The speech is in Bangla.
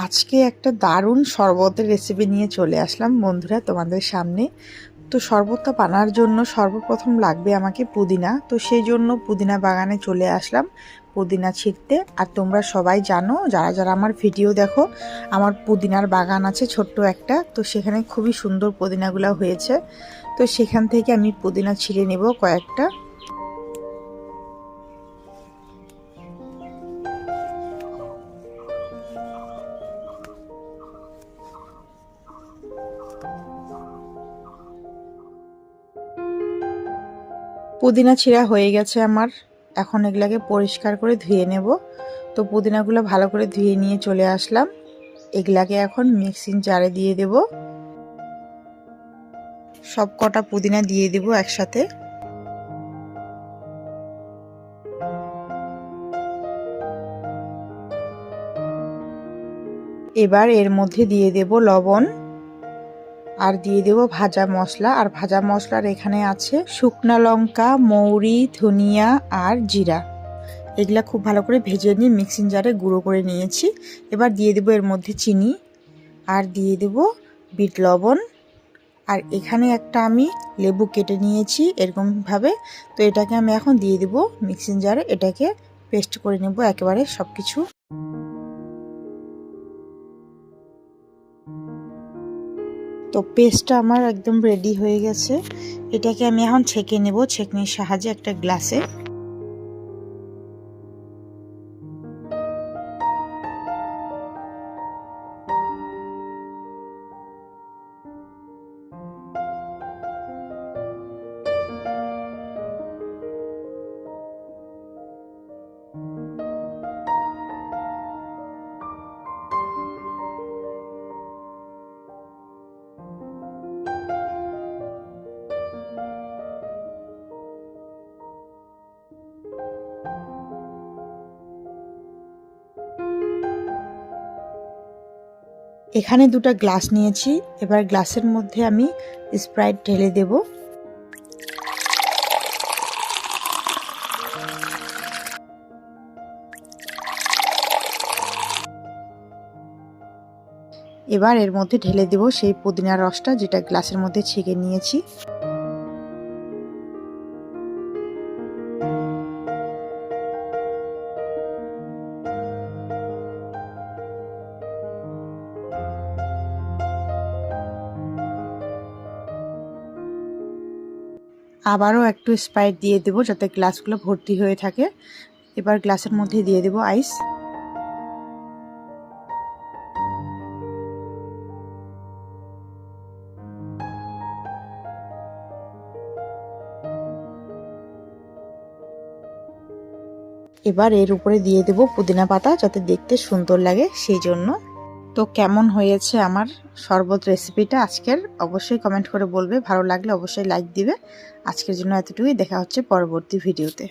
আজকে একটা দারুণ শরবতের রেসিপি নিয়ে চলে আসলাম বন্ধুরা তোমাদের সামনে। তো শরবতটা বানানোর জন্য সর্বপ্রথম লাগবে আমাকে পুদিনা। তো সেই জন্য পুদিনা বাগানে চলে আসলাম পুদিনা ছিঁড়তে। আর তোমরা সবাই জানো, যারা যারা আমার ভিডিও দেখো, আমার পুদিনার বাগান আছে ছোট্ট একটা। তো সেখানে খুবই সুন্দর পুদিনাগুলো হয়েছে। তো সেখান থেকে আমি পুদিনা ছিঁড়ে নেব কয়েকটা। পুদিনা ছিঁড়া হয়ে গেছে আমার। এখন এগুলাকে পরিষ্কার করে ধুয়ে নেব। তো পুদিনাগুলো ভালো করে ধুয়ে নিয়ে চলে আসলাম। এগুলাকে এখন মিক্সিং জারে দিয়ে দেব। সব কটা পুদিনা দিয়ে দেব একসাথে। এবার এর মধ্যে দিয়ে দেব লবণ, আর দিয়ে দেব ভাজা মশলা। আর ভাজা মশলার এখানে আছে শুকনা লঙ্কা, মৌরি, ধনিয়া আর জিরা। এগুলা খুব ভালো করে ভেজে নিয়ে মিক্সিং জারে গুঁড়ো করে নিয়েছি। এবার দিয়ে দেব এর মধ্যে চিনি, আর দিয়ে দেব বিট লবণ। আর এখানে একটা আমি লেবু কেটে নিয়েছি এরকমভাবে। তো এটাকে আমি এখন দিয়ে দেব মিক্সিং জারে। এটাকে পেস্ট করে নেব একেবারে সব কিছু। তো পেস্টটা আমার একদম রেডি হয়ে গেছে। এটাকে আমি এখন ছেঁকে নেব ছেঁকনির সাহায্যে একটা গ্লাসে। এখানে দুটো গ্লাস নিয়েছি। এবার গ্লাসের মধ্যে আমি স্প্রাইট ঢেলে দেব। এবার এর মধ্যে ঢেলে দেব সেই পুদিনার রসটা, যেটা গ্লাসের মধ্যে ছেঁকে নিয়েছি। আবারও একটু স্প্রাইট দিয়ে দেব যাতে গ্লাসগুলো ভর্তি হয়ে থাকে। এবার গ্লাসের মধ্যে দিয়ে দেব আইস। এবার এর উপরে দিয়ে দেব পুদিনা পাতা, যাতে দেখতে সুন্দর লাগে সেই জন্য। তো কেমন হয়েছে আমার শরবত রেসিপিটা আজকের, অবশ্যই কমেন্ট করে বলবে। ভালো লাগলে অবশ্যই লাইক দিবে। আজকের জন্য এতটুকুই, দেখা হচ্ছে পরবর্তী ভিডিওতে।